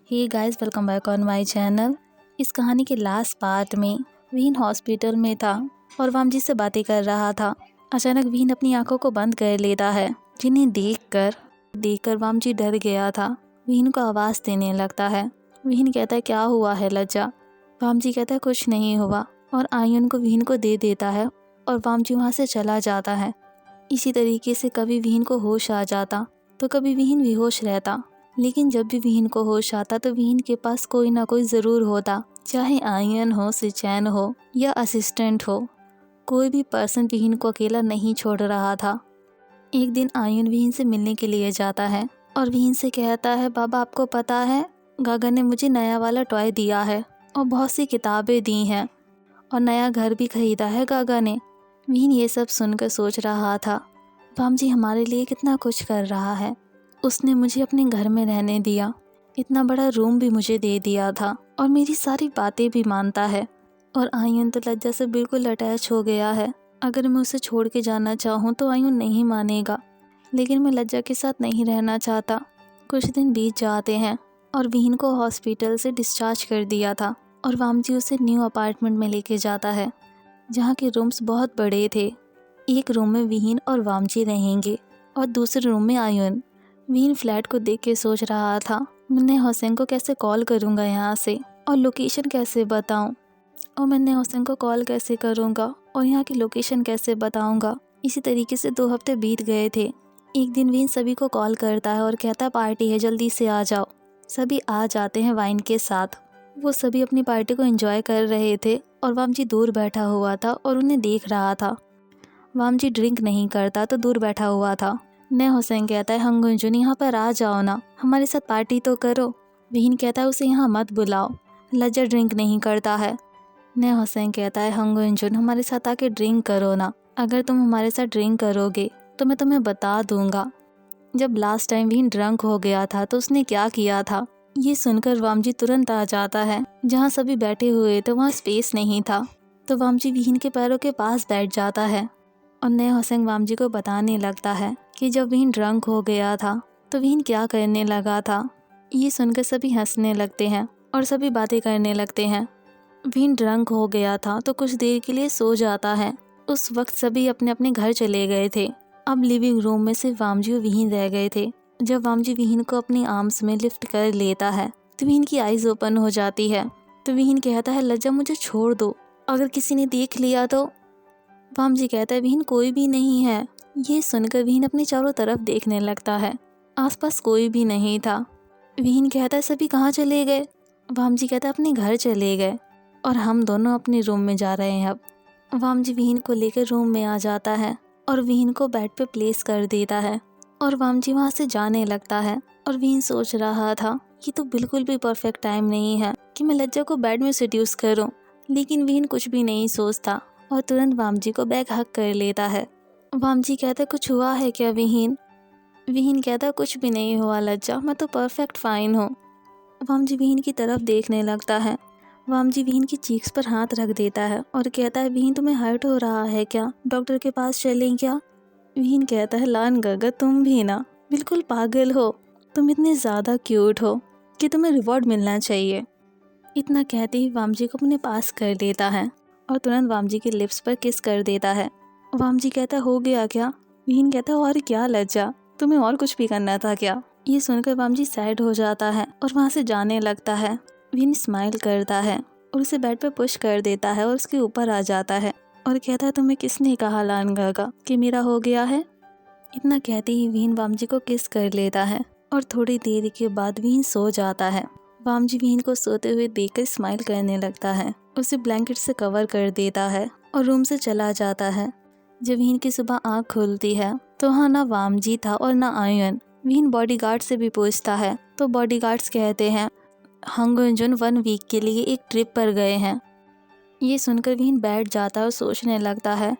Hey guys, welcome back on my channel. इस कहानी के लास्ट पार्ट में वीन हॉस्पिटल में था और वामजी से बातें कर रहा था। अचानक वीन अपनी आंखों को बंद कर लेता है, जिन्हें देखकर वामजी डर गया था। वीन को आवाज़ देने लगता है। वीन कहता है, क्या हुआ है लज्जा? वामजी कहता है, कुछ नहीं हुआ, और आयुन को वीन को दे देता है और वामजी वहाँ से चला जाता है। इसी तरीके से कभी वीन को होश आ जाता तो कभी वीन बेहोश रहता, लेकिन जब भी वीन को होश आता तो वीन के पास कोई ना कोई ज़रूर होता, चाहे आयन हो, सिचैन हो या असिस्टेंट हो। कोई भी पर्सन वीन को अकेला नहीं छोड़ रहा था। एक दिन आयन वीन से मिलने के लिए जाता है और वीन से कहता है, बाबा आपको पता है गागा ने मुझे नया वाला टॉय दिया है और बहुत सी किताबें दी हैं और नया घर भी खरीदा है गागा ने। वीन ये सब सुनकर सोच रहा था, वामजी हमारे लिए कितना कुछ कर रहा है। उसने मुझे अपने घर में रहने दिया, इतना बड़ा रूम भी मुझे दे दिया था और मेरी सारी बातें भी मानता है। और आयुन तो लज्जा से बिल्कुल अटैच हो गया है। अगर मैं उसे छोड़ के जाना चाहूँ तो आयुन नहीं मानेगा, लेकिन मैं लज्जा के साथ नहीं रहना चाहता। कुछ दिन बीत जाते हैं और वीन को हॉस्पिटल से डिस्चार्ज कर दिया था और वामजी उसे न्यू अपार्टमेंट में लेके जाता है, जहाँ के रूम्स बहुत बड़े थे। एक रूम में वीन और वामजी रहेंगे और दूसरे रूम में आयुन। वीन फ्लैट को देख के सोच रहा था, मैं हुसैन को कैसे कॉल करूँगा यहाँ से, और लोकेशन कैसे बताऊँ, और मैं हुसैन को कॉल कैसे करूँगा और यहाँ की लोकेशन कैसे बताऊँगा। इसी तरीके से 2 हफ्ते बीत गए थे। एक दिन वीन सभी को कॉल करता है और कहता है, पार्टी है, जल्दी से आ जाओ। सभी आ जाते हैं वाइन के साथ। वो सभी अपनी पार्टी को एंजॉय कर रहे थे और वामजी दूर बैठा हुआ था और उन्हें देख रहा था। वामजी ड्रिंक नहीं करता तो दूर बैठा हुआ था। ने हुसैन कहता है, हंगुंजुन यहाँ पर आ जाओ ना, हमारे साथ पार्टी तो करो। वीन कहता है, उसे यहाँ मत बुलाओ, लज्जा ड्रिंक नहीं करता है। ने हुसैन कहता है, हंगुंजुन हमारे साथ आके ड्रिंक करो ना, अगर तुम हमारे साथ ड्रिंक करोगे तो मैं तुम्हें बता दूंगा जब लास्ट टाइम वीन ड्रंक हो गया था तो उसने क्या किया था। ये सुनकर वामजी तुरंत आ जाता है। जहाँ सभी बैठे हुए थे वहाँ स्पेस नहीं था, तो वामजी वीन के पैरों के पास बैठ जाता है और ने हुसैन वामजी को बताने लगता है कि जब वीन ड्रंक हो गया था तो वीन क्या करने लगा था। ये सुनकर सभी हंसने लगते हैं और सभी बातें करने लगते हैं। वीन ड्रंक हो गया था तो कुछ देर के लिए सो जाता है। उस वक्त सभी अपने अपने घर चले गए थे। अब लिविंग रूम में सिर्फ वामजी और वीन रह गए थे। जब वामजी वीन को अपनी आर्म्स में लिफ्ट कर लेता है तो वीन की आइज़ ओपन हो जाती है। तो वीन कहता है, लज्जा मुझे छोड़ दो, अगर किसी ने देख लिया तो। वामजी कहता है, वीन कोई भी नहीं है। ये सुनकर वीन अपने चारों तरफ देखने लगता है, आसपास कोई भी नहीं था। वीन कहता है, सभी कहाँ चले गए? वामजी कहता है, अपने घर चले गए और हम दोनों अपने रूम में जा रहे हैं अब। वामजी वीन को लेकर रूम में आ जाता है और वीन को बेड पे प्लेस कर देता है और वामजी वहाँ से जाने लगता है। और वीन सोच रहा था, ये तो बिल्कुल भी परफेक्ट टाइम नहीं है कि मैं लज्जा को बेड में सेड्यूस करूँ, लेकिन वीन कुछ भी नहीं सोचता और तुरंत वामजी को बैक हक कर लेता है। वामजी कहता है, कुछ हुआ है क्या वीन? वीन कहता है, कुछ भी नहीं हुआ लज्जा, मैं तो परफेक्ट फाइन हूँ। वामजी वीन की तरफ देखने लगता है। वामजी वीन की चीक्स पर हाथ रख देता है और कहता है, वीन तुम्हें हर्ट हो रहा है क्या? डॉक्टर के पास चलें क्या? वीन कहता है, लान गगा तुम भी ना बिल्कुल पागल हो, तुम इतने ज़्यादा क्यूट हो कि तुम्हें रिवॉर्ड मिलना चाहिए। इतना कहते ही वामजी को अपने पास कर लेता है और तुरंत वामजी के लिप्स पर किस कर देता है। वामजी कहता है, हो गया क्या? वीन कहता है, और क्या लज्जा, तुम्हें और कुछ भी करना था क्या? ये सुनकर वामजी सैड हो जाता है और वहाँ से जाने लगता है। वीन स्माइल करता है और उसे बेड पे पुश कर देता है और उसके ऊपर आ जाता है और कहता है, तुम्हें किसने कहा लान गागा कि मेरा हो गया है? इतना कहते ही वीन वामजी को किस कर लेता है और थोड़ी देर के बाद वीन सो जाता है। वामजी वीन को सोते हुए देखकर स्माइल करने लगता है, उसे ब्लैंकेट से कवर कर देता है और रूम से चला जाता है। जब वीन की सुबह आँख खुलती है तो वहाँ ना वामजी था और ना आयन। वीन बॉडीगार्ड से भी पूछता है तो बॉडीगार्ड्स कहते हैं, हंगुंजुन 1 वीक के लिए एक ट्रिप पर गए हैं। ये सुनकर वीन बैठ जाता है और सोचने लगता है,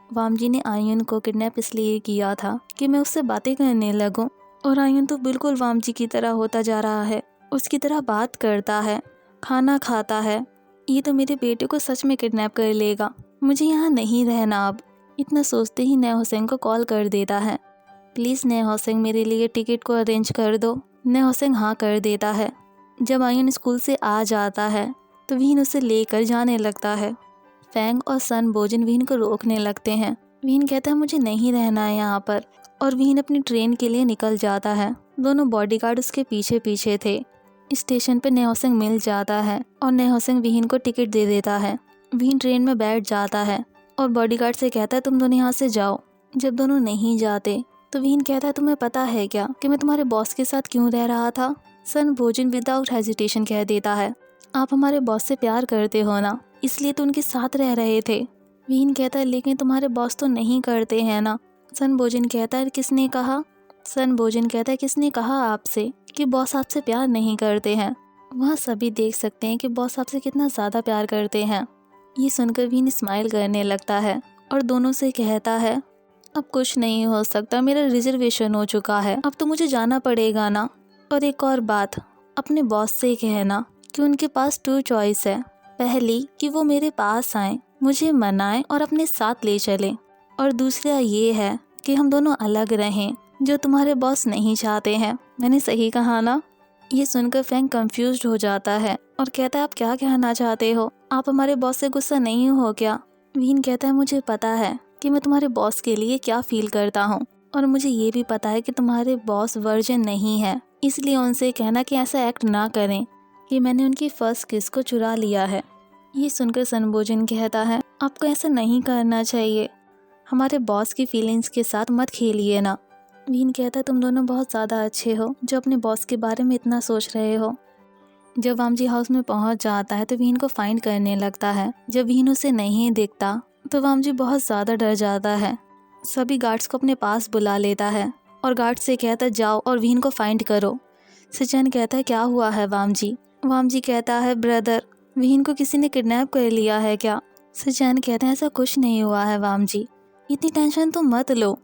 वामजी ने आयन को किडनैप इसलिए किया था कि मैं उससे बातें करने लगूं, और आयन तो बिल्कुल वामजी की तरह होता जा रहा है, उसकी तरह बात करता है, खाना खाता है। ये तो मेरे बेटे को सच में किडनैप कर लेगा, मुझे यहाँ नहीं रहना अब। इतना सोचते ही ने हुसैन को कॉल कर देता है, प्लीज़ ने हुसैन मेरे लिए टिकट को अरेंज कर दो। ने हुसैन हाँ कर देता है। जब आयन स्कूल से आ जाता है तो विहीन उसे लेकर जाने लगता है। फैंग और सन बोजिन विहीन को रोकने लगते हैं। विहीन कहता है मुझे नहीं रहना है यहाँ पर, और विहीन अपनी ट्रेन के लिए निकल जाता है। दोनों बॉडीगार्ड उसके पीछे पीछे थे। स्टेशन पर नेहोसेंग मिल जाता है और नेहोसेंग विहीन को टिकट दे देता है। विहीन ट्रेन में बैठ जाता है और बॉडीगार्ड से कहता है तुम दोनों यहाँ से जाओ। जब दोनों नहीं जाते तो विहीन कहता है तुम्हें पता है क्या कि मैं तुम्हारे बॉस के साथ क्यों रह रहा था? सन बोजिन विदाउट हेजिटेशन कह देता है आप हमारे बॉस से प्यार करते हो ना, इसलिए तो उनके साथ रह रहे थे। विहीन कहता है लेकिन तुम्हारे बॉस तो नहीं करते हैं ना। सन बोजिन कहता है किसने कहा? सन बोजिन कहता है किसने कहा आपसे कि बॉस आपसे प्यार नहीं करते हैं? वहाँ सभी देख सकते हैं कि बॉस आपसे कितना ज़्यादा प्यार करते हैं। ये सुनकर विहीन स्माइल करने लगता है और दोनों से कहता है अब कुछ नहीं हो सकता, मेरा रिजर्वेशन हो चुका है, अब तो मुझे जाना पड़ेगा ना। और एक और बात, अपने बॉस से कहना कि उनके पास 2 चॉइस है। पहली कि वो मेरे पास आएँ, मुझे मनाएं और अपने साथ ले चलें, और दूसरा ये है कि हम दोनों अलग रहें, जो तुम्हारे बॉस नहीं चाहते हैं। मैंने सही कहा ना? ये सुनकर फैंग कंफ्यूज्ड हो जाता है और कहता है आप क्या कहना चाहते हो? आप हमारे बॉस से गुस्सा नहीं हो क्या? विहीन कहता है मुझे पता है कि मैं तुम्हारे बॉस के लिए क्या फील करता हूँ, और मुझे ये भी पता है कि तुम्हारे बॉस वर्जिन नहीं है, इसलिए उनसे कहना कि ऐसा एक्ट ना करें कि मैंने उनकी फर्स्ट किस को चुरा लिया है। ये सुनकर सन बोजिन कहता है आपको ऐसा नहीं करना चाहिए, हमारे बॉस की फीलिंग्स के साथ मत खेलिए ना। विहीन कहता है तुम दोनों बहुत ज़्यादा अच्छे हो जो अपने बॉस के बारे में इतना सोच रहे हो। जब वामजी हाउस में पहुंच जाता है तो विहीन को फाइंड करने लगता है। जब विहीन उसे नहीं दिखता तो वामजी बहुत ज़्यादा डर जाता है। सभी गार्ड्स को अपने पास बुला लेता है और गार्ड से कहता है जाओ और विहीन को फाइंड करो। सिचन कहता है क्या हुआ है वामजी? वामजी कहता है ब्रदर, विहीन को किसी ने किडनैप कर लिया है क्या? सिचन कहता है ऐसा कुछ नहीं हुआ है वामजी, इतनी टेंशन तो मत लो।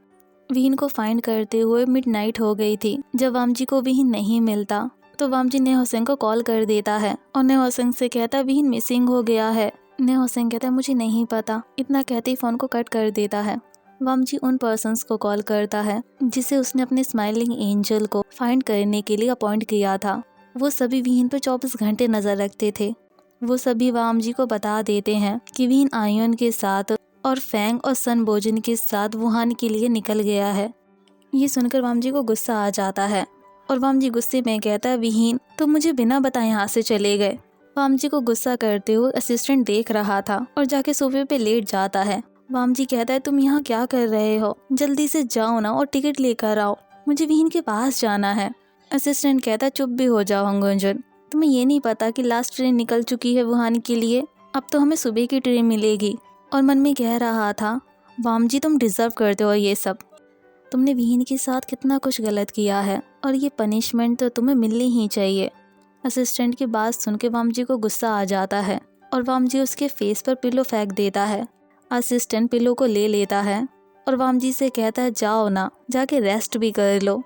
विहीन को फाइंड करते हुए मिडनाइट हो गई थी। जब वामजी को विहीन नहीं मिलता तो वामजी नेहोसेंग को कॉल कर देता है और नेहोसेंग से कहता है विहीन मिसिंग हो गया है। नेहोसेंग कहता है मुझे नहीं पता, इतना कहते ही फ़ोन को कट कर देता है। वामजी उन पर्सन्स को कॉल करता है जिसे उसने अपने स्माइलिंग एंजल को फाइंड करने के लिए अपॉइंट किया था। वो सभी विहीन पर 24 घंटे नज़र रखते थे। वो सभी वामजी को बता देते हैं कि विहीन आयन के साथ और फैंग और सन बोजिन के साथ वुहान के लिए निकल गया है। ये सुनकर वामजी को गुस्सा आ जाता है और वामजी गुस्से में कहता है विहीन तुम मुझे बिना बताए यहाँ से चले गए। वामजी को गुस्सा करते हुए असिस्टेंट देख रहा था और जाके सोफे पे लेट जाता है। वामजी कहता है तुम यहाँ क्या कर रहे हो, जल्दी से जाओ ना और टिकट लेकर आओ, मुझे विहीन के पास जाना है। असिस्टेंट कहता है चुप भी हो जाओ हंगुंजन, तुम्हें ये नहीं पता कि लास्ट ट्रेन निकल चुकी है वुहान के लिए, अब तो हमें सुबह की ट्रेन मिलेगी। और मन में कह रहा था वामजी तुम डिज़र्व करते हो ये सब, तुमने विहीन के साथ कितना कुछ गलत किया है और ये पनिशमेंट तो तुम्हें मिलनी ही चाहिए। असिस्टेंट की बात सुन के वामजी को गुस्सा आ जाता है और वामजी उसके फेस पर पिलो फेंक देता है। असिस्टेंट पिलो को ले लेता है और वामजी से कहता है जाओ ना, जाके रेस्ट भी कर लो।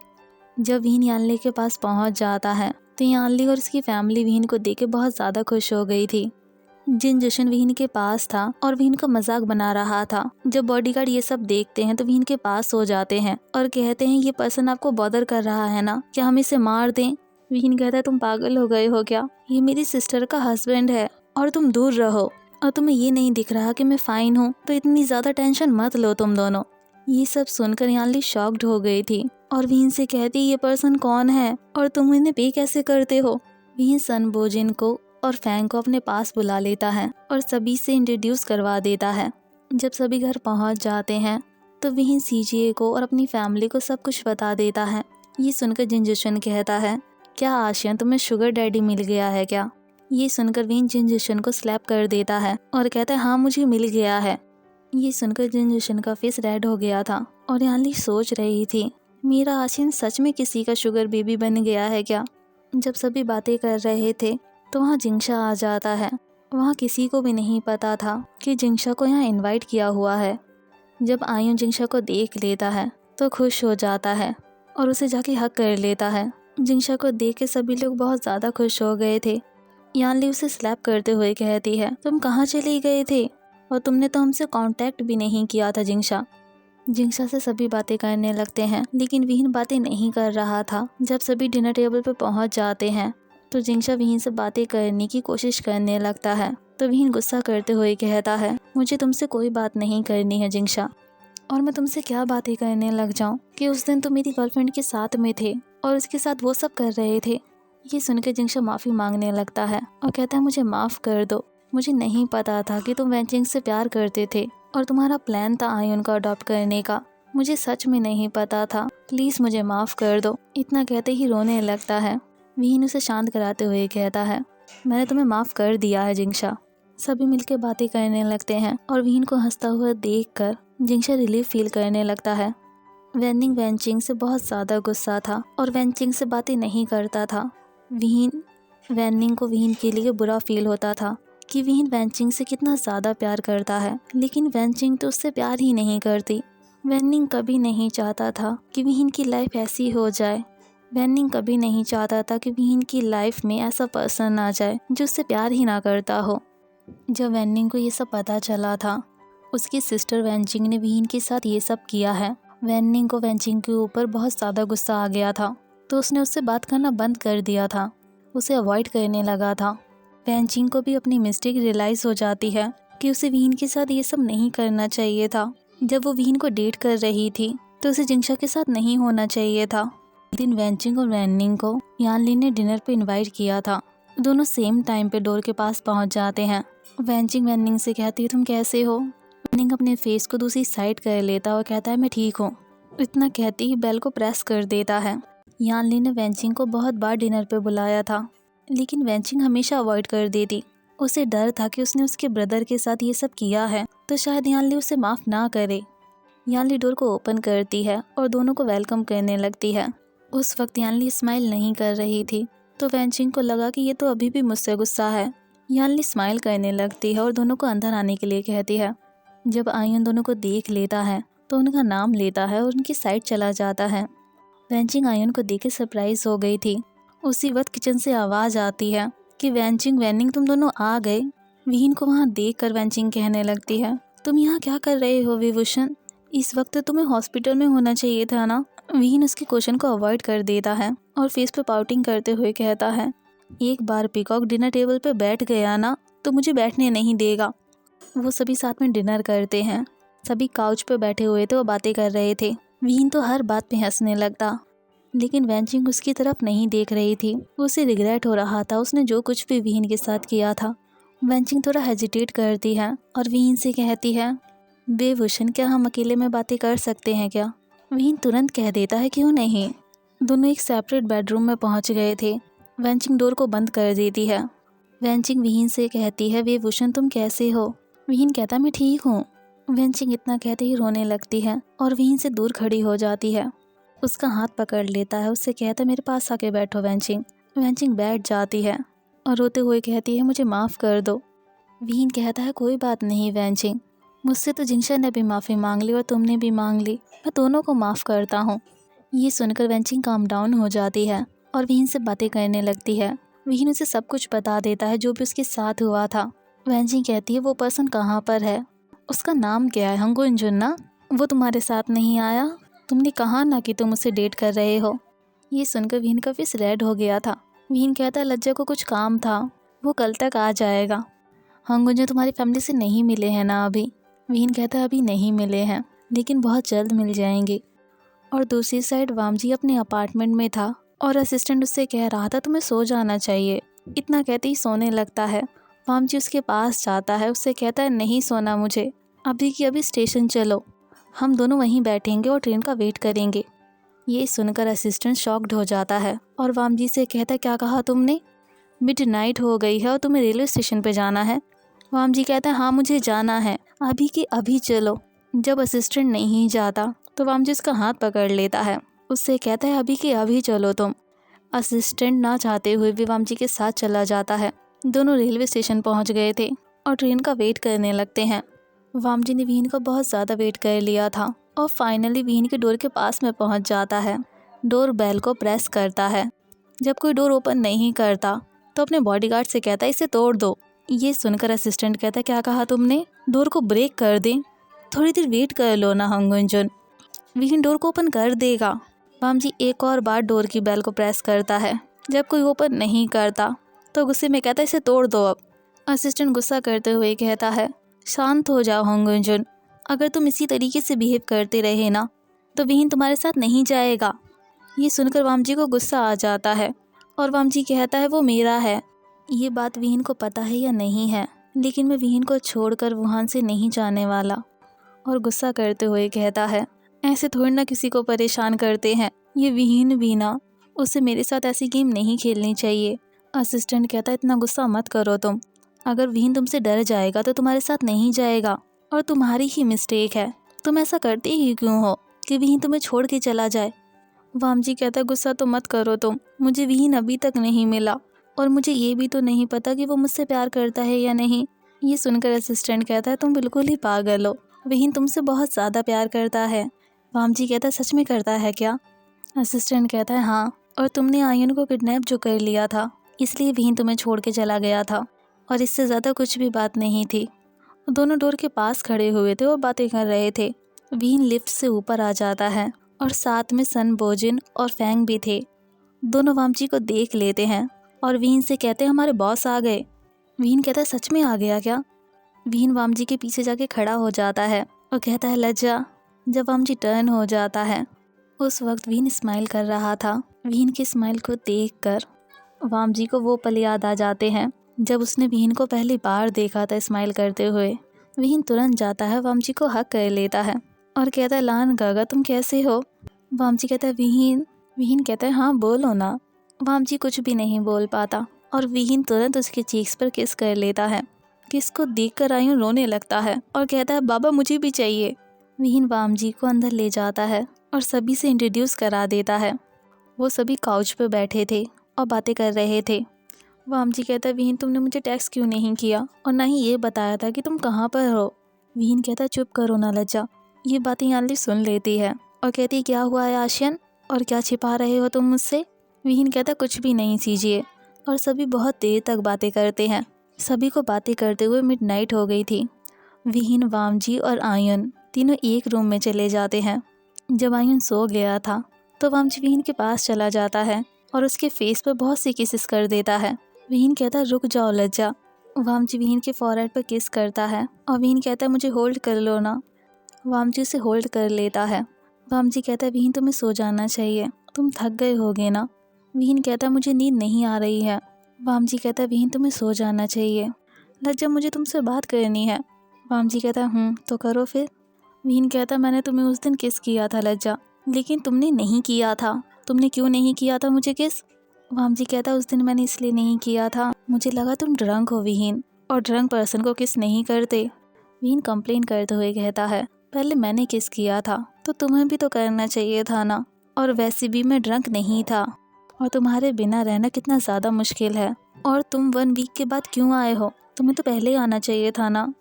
जब विहीन यानली के पास पहुंच जाता है तो यानली और उसकी फैमिली विहीन को देख के बहुत ज़्यादा खुश हो गई थी। जिन जशन विहीन के पास था और विहीन का मजाक बना रहा था। जब बॉडीगार्ड ये सब देखते हैं तो विहीन के पास हो जाते हैं और कहते हैं ये पर्सन आपको बॉदर कर रहा है ना, क्या हम इसे मार दें? विहीन कहता है तुम पागल हो गए हो क्या, ये मेरी सिस्टर का हस्बैंड है और तुम दूर रहो, और तुम्हें ये नहीं दिख रहा कि मैं फाइन हूँ, तो इतनी ज़्यादा टेंशन मत लो तुम दोनों। ये सब सुनकर यानली शॉक्ड हो गई थी और विहीन से कहती ये पर्सन कौन है और तुम इन्हें पे कैसे करते हो? विहीन सन बोजिन को और फैंग को अपने पास बुला लेता है और सभी से इंट्रोड्यूस करवा देता है। जब सभी घर पहुंच जाते हैं तो विहीन सीजीए को और अपनी फैमिली को सब कुछ बता देता है। ये सुनकर जिनजुशन कहता है क्या आशियन तुम्हें शुगर डैडी मिल गया है क्या? ये सुनकर विहीन जिनजुशन को स्लैप कर देता है और कहता है हाँ मुझे मिल गया है। ये सुनकर जिनजुशन का फेस रेड हो गया था और यानली सोच रही थी मेरा आशियन सच में किसी का शुगर बेबी बन गया है क्या? जब सभी बातें कर रहे थे तो वहाँ जिंगशा आ जाता है। वहाँ किसी को भी नहीं पता था कि जिंगशा को यहाँ इनवाइट किया हुआ है। जब आयुन जिंगशा को देख लेता है तो खुश हो जाता है और उसे जाके हक कर लेता है। जिंगशा को देख के सभी लोग बहुत ज़्यादा खुश हो गए थे। यानली उसे स्लैप करते हुए कहती है तुम कहाँ चली गए थे और तुमने तो हमसे कांटेक्ट भी नहीं किया था जिंगशा। जिंगशा से सभी बातें करने लगते हैं लेकिन विहीन बातें नहीं कर रहा था। जब सभी डिनर टेबल पर पहुँच जाते हैं तो जिंक्षा विहीन से बातें करने की कोशिश करने लगता है। तो विहीन गुस्सा करते हुए कहता है, मुझे तुमसे कोई बात नहीं करनी है जिंक्षा, और मैं तुमसे क्या बातें करने लग जाऊं कि उस दिन तुम मेरी गर्लफ्रेंड के साथ में थे और उसके साथ वो सब कर रहे थे। ये सुनकर जिंक्षा माफ़ी मांगने लगता है और कहता है, मुझे माफ़ कर दो, मुझे नहीं पता था कि तुम वेंचिंग से प्यार करते थे और तुम्हारा प्लान था आयुन को अडॉप्ट करने का, मुझे सच में नहीं पता था, प्लीज़ मुझे माफ़ कर दो। इतना कहते ही रोने लगता है। विहीन उसे शांत कराते हुए कहता है, मैंने तुम्हें माफ़ कर दिया है जिंक्षा। सभी मिलकर बातें करने लगते हैं और विहीन को हंसता हुआ देखकर जिंक्षा रिलीफ फील करने लगता है। वेनिंग वेंचिंग से बहुत ज़्यादा गुस्सा था और वेंचिंग से बातें नहीं करता था। वेनिंग को विहीन के लिए बुरा फील होता था कि विहीन वेंचिंग से कितना ज़्यादा प्यार करता है, लेकिन वेंचिंग तो उससे प्यार ही नहीं करती। वेनिंग कभी नहीं चाहता था कि विहीन की लाइफ ऐसी हो जाए। वेनिंग कभी नहीं चाहता था कि विहीन की लाइफ में ऐसा पर्सन आ जाए जो उससे प्यार ही ना करता हो। जब वेनिंग को ये सब पता चला था, उसकी सिस्टर वेंचिंग ने विहीन के साथ ये सब किया है। वेनिंग को वेंचिंग के ऊपर बहुत ज़्यादा गुस्सा आ गया था, तो उसने उससे बात करना बंद कर दिया था, उसे अवॉइड करने लगा था। वेंचिंग को भी अपनी मिस्टेक रियलाइज़ हो जाती है कि उसे विहीन के साथ ये सब नहीं करना चाहिए था। जब वो विहीन को डेट कर रही थी तो उसे जिंक्षा के साथ नहीं होना चाहिए था। एक दिन वेंचिंग और वेनिंग को यानली ने डिनर पे इनवाइट किया था। दोनों सेम टाइम पे डोर के पास पहुंच जाते हैं। वेंचिंग वेनिंग से कहती है, तुम कैसे हो? वेनिंग अपने फेस को दूसरी साइड कर लेता और कहता है, मैं ठीक हूँ। इतना कहते ही बेल को प्रेस कर देता है। यानली ने वेंचिंग को बहुत बार डिनर पे बुलाया था, लेकिन वेंचिंग हमेशा अवॉइड कर देती। उसे डर था कि उसने उसके ब्रदर के साथ ये सब किया है तो शायद यानली उसे माफ़ ना करे। यानली डोर को ओपन करती है और दोनों को वेलकम करने लगती है। उस वक्त यानली स्माइल नहीं कर रही थी, तो वेंचिंग को लगा कि ये तो अभी भी मुझसे गुस्सा है। यानली स्माइल करने लगती है और दोनों को अंदर आने के लिए कहती है। जब आयुन दोनों को देख लेता है तो उनका नाम लेता है और उनकी साइड चला जाता है। वेंचिंग आयुन को देख के सरप्राइज हो गई थी। उसी वक्त किचन से आवाज़ आती है कि वेंचिंग वेनिंग तुम दोनों आ गए। विहीन को वहाँ देखकर वेंचिंग कहने लगती है, तुम यहाँ क्या कर रहे हो विभूषण? इस वक्त तुम्हें हॉस्पिटल में होना चाहिए था ना। विहीन उसके क्वेश्चन को अवॉइड कर देता है और फेस पे पाउटिंग करते हुए कहता है, एक बार पीकॉक डिनर टेबल पे बैठ गया ना तो मुझे बैठने नहीं देगा। वो सभी साथ में डिनर करते हैं। सभी काउच पे बैठे हुए थे, वो बातें कर रहे थे। विहीन तो हर बात पे हंसने लगता, लेकिन वेंचिंग उसकी तरफ नहीं देख रही थी। उसे रिग्रेट हो रहा था उसने जो कुछ भी विहीन के साथ किया था। वेंचिंग थोड़ा हेजिटेट करती है और विहीन से कहती है, बेभूषण क्या हम अकेले में बातें कर सकते हैं क्या? विहीन तुरंत कह देता है, क्यों नहीं। दोनों एक सेपरेट बेडरूम में पहुंच गए थे। वेंचिंग डोर को बंद कर देती है। वेंचिंग विहीन से कहती है, वेभूषण तुम कैसे हो? विहीन कहता, मैं ठीक हूँ। वेंचिंग इतना कहते ही रोने लगती है और विहीन से दूर खड़ी हो जाती है। उसका हाथ पकड़ लेता है, उससे कहता, मेरे पास आके बैठो वेंचिंग। वेंचिंग बैठ जाती है और रोते हुए कहती है, मुझे माफ़ कर दो। विहीन कहता है, कोई बात नहीं वेंचिंग, मुझसे तो जिंक्षा ने भी माफ़ी मांग ली और तुमने भी मांग ली, मैं दोनों को माफ़ करता हूँ। ये सुनकर वेंचिंग काम डाउन हो जाती है और विहीन से बातें करने लगती है। विहीन उसे सब कुछ बता देता है जो भी उसके साथ हुआ था। वेंचिंग कहती है, वो पर्सन कहाँ पर है? उसका नाम क्या है? हंगुन जुन ना? वो तुम्हारे साथ नहीं आया? तुमने कहा ना कि तुम उसे डेट कर रहे हो। ये सुनकर विहीन का फेस रेड हो गया था। विहीन कहता है, लज्जा को कुछ काम था, वो कल तक आ जाएगा। हंगुन जुन तुम्हारी फैमिली से नहीं मिले हैं ना अभी? विहीन कहता है, अभी नहीं मिले हैं, लेकिन बहुत जल्द मिल जाएंगे। और दूसरी साइड वामजी अपने अपार्टमेंट में था और असिस्टेंट उससे कह रहा था, तुम्हें सो जाना चाहिए। इतना कहते ही सोने लगता है। वामजी उसके पास जाता है, उससे कहता है, नहीं सोना मुझे, अभी की अभी स्टेशन चलो, हम दोनों वहीं बैठेंगे और ट्रेन का वेट करेंगे। ये सुनकर असिस्टेंट शॉक्ड हो जाता है और वामजी से कहता है, क्या कहा तुमने? मिडनाइट हो गई है और तुम्हें रेलवे स्टेशन पे जाना है? वामजी कहता है, हाँ मुझे जाना है, अभी के अभी चलो। जब असिस्टेंट नहीं जाता तो वामजी उसका हाथ पकड़ लेता है, उससे कहता है, अभी के अभी चलो तुम। असिस्टेंट ना चाहते हुए भी वामजी के साथ चला जाता है। दोनों रेलवे स्टेशन पहुंच गए थे और ट्रेन का वेट करने लगते हैं। वामजी ने विहीन का बहुत ज़्यादा वेट कर लिया था और फाइनली विहीन के डोर के पास में पहुंच जाता है। डोर बेल को प्रेस करता है। जब कोई डोर ओपन नहीं करता तो अपने बॉडीगार्ड से कहता है, इसे तोड़ दो। ये सुनकर असिस्टेंट कहता है, क्या कहा तुमने? डोर को ब्रेक कर दें? थोड़ी देर वेट कर लो ना हंगुन जुन, विहीन डोर को ओपन कर देगा। वामजी एक और बार डोर की बेल को प्रेस करता है। जब कोई ओपन नहीं करता तो गुस्से में कहता है इसे तोड़ दो अब। असिस्टेंट गुस्सा करते हुए कहता है शांत हो जाओ होंग गुंजुन, अगर तुम इसी तरीके से बिहेव करते रहे ना तो विहीन तुम्हारे साथ नहीं जाएगा। ये सुनकर वामजी को गुस्सा आ जाता है और वामजी कहता है वो मेरा है। ये बात विहीन को पता है या नहीं है, लेकिन मैं विहीन को छोड़कर वुहान से नहीं जाने वाला। और गुस्सा करते हुए कहता है ऐसे थोड़ी ना किसी को परेशान करते हैं, ये विहीन भी ना, उसे मेरे साथ ऐसी गेम नहीं खेलनी चाहिए। असिस्टेंट कहता है इतना गुस्सा मत करो तुम, अगर विहीन तुमसे डर जाएगा तो तुम्हारे साथ नहीं जाएगा और तुम्हारी ही मिस्टेक है। तुम ऐसा करते ही क्यों हो कि विहीन तुम्हें छोड़ के चला जाए। वामजी कहता है गुस्सा तो मत करो तुम, मुझे विहीन अभी तक नहीं मिला और मुझे ये भी तो नहीं पता कि वो मुझसे प्यार करता है या नहीं। ये सुनकर असिस्टेंट कहता है तुम बिल्कुल ही पागल हो, विहीन तुमसे बहुत ज़्यादा प्यार करता है। वामजी कहता है सच में करता है क्या। असिस्टेंट कहता है हाँ, और तुमने आयन को किडनैप जो कर लिया था इसलिए विहीन तुम्हें छोड़ के चला गया था, और इससे ज़्यादा कुछ भी बात नहीं थी। दोनों डोर के पास खड़े हुए थे और बातें कर रहे थे। विहीन लिफ्ट से ऊपर आ जाता है और साथ में सन बोजिन और फैंग भी थे। दोनों वामजी को देख लेते हैं और विहीन से कहते हैं हमारे बॉस आ गए। विहीन कहता है सच में आ गया क्या। विहीन वामजी के पीछे जाके खड़ा हो जाता है और कहता है लज्जा। जब वामजी टर्न हो जाता है उस वक्त विहीन स्माइल कर रहा था। विहीन की स्माइल को देखकर वामजी को वो पल याद आ जाते हैं जब उसने विहीन को पहली बार देखा था स्माइल करते हुए। विहीन तुरंत जाता है, वामजी को हक कर लेता है और कहता है लान गागा तुम कैसे हो। वामजी कहता है विहीन। विहीन कहता है हाँ बोलो ना। वामजी कुछ भी नहीं बोल पाता और विहीन तुरंत उसके चीक्स पर किस कर लेता है। किस को देखकर आयुन रोने लगता है और कहता है बाबा मुझे भी चाहिए। विहीन वामजी को अंदर ले जाता है और सभी से इंट्रोड्यूस करा देता है। वो सभी काउच पर बैठे थे और बातें कर रहे थे। वामजी कहता है विहीन तुमने मुझे टेक्स्ट क्यों नहीं किया और ना ही ये बताया था कि तुम कहाँ पर हो। विहीन कहता है चुप करो ना लज्जा। ये बातें यानली सुन लेती है और कहती है क्या हुआ है आशियन, और क्या छिपा रहे हो तुम मुझसे। विहीन कहता है कुछ भी नहीं सीजिए, और सभी बहुत देर तक बातें करते हैं। सभी को बातें करते हुए मिडनाइट हो गई थी। विहीन, वामजी और आयन तीनों एक रूम में चले जाते हैं। जब आयन सो गया था तो वामजी विहीन के पास चला जाता है और उसके फेस पर बहुत सी किसेस कर देता है। विहीन कहता है रुक जाओ लज्जा। वामजी विहीन के फॉरहेड पर किस करता है और विहीन कहता है मुझे होल्ड कर लो ना। वामजी उसे होल्ड कर लेता है। वामजी कहता है विहीन तुम्हें सो जाना चाहिए, तुम थक गए होगे ना। विहीन कहता है मुझे नींद नहीं आ रही है। वामजी कहता है विहीन तुम्हें सो जाना चाहिए, लज्जा मुझे तुमसे बात करनी है। वामजी कहता है तो करो फिर। विहीन कहता है मैंने तुम्हें उस दिन किस किया था लज्जा, लेकिन तुमने नहीं किया था। तुमने क्यों नहीं किया था मुझे किस। वामजी कहता है उस दिन मैंने इसलिए नहीं किया था, मुझे लगा तुम ड्रंक हो विहीन, और ड्रंक पर्सन को किस नहीं करते। विहीन कंप्लेन करते हुए कहता है पहले मैंने किस किया था तो तुम्हें भी तो करना चाहिए था ना, और वैसे भी मैं ड्रंक नहीं था, और तुम्हारे बिना रहना कितना ज़्यादा मुश्किल है, और तुम 1 वीक के बाद क्यों आए हो, तुम्हें तो पहले ही आना चाहिए था ना।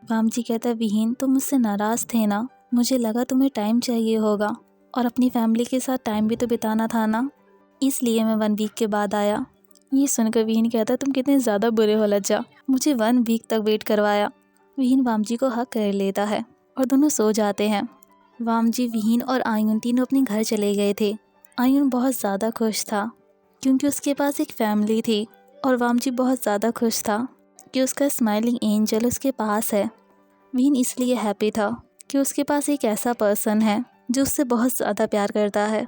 वामजी कहता है विहीन तुम मुझसे नाराज़ थे ना, मुझे लगा तुम्हें टाइम चाहिए होगा और अपनी फैमिली के साथ टाइम भी तो बिताना था ना, इसलिए मैं 1 वीक के बाद आया। ये सुनकर विहीन कहता है तुम कितने ज़्यादा बुरे हो लज्जा, मुझे 1 वीक तक वेट करवाया। विहीन वामजी को हक कर लेता है और दोनों सो जाते हैं। वामजी, विहीन और आयुन तीनों अपने घर चले गए थे। आयुन बहुत ज़्यादा खुश था क्योंकि उसके पास एक फैमिली थी, और वामजी बहुत ज़्यादा खुश था कि उसका स्माइलिंग एंजल उसके पास है। विहीन इसलिए हैप्पी था कि उसके पास एक ऐसा पर्सन है जो उससे बहुत ज़्यादा प्यार करता है।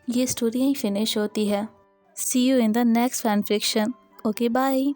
ये स्टोरी यहीं फिनिश होती है। See you in the next fan fiction. Okay bye.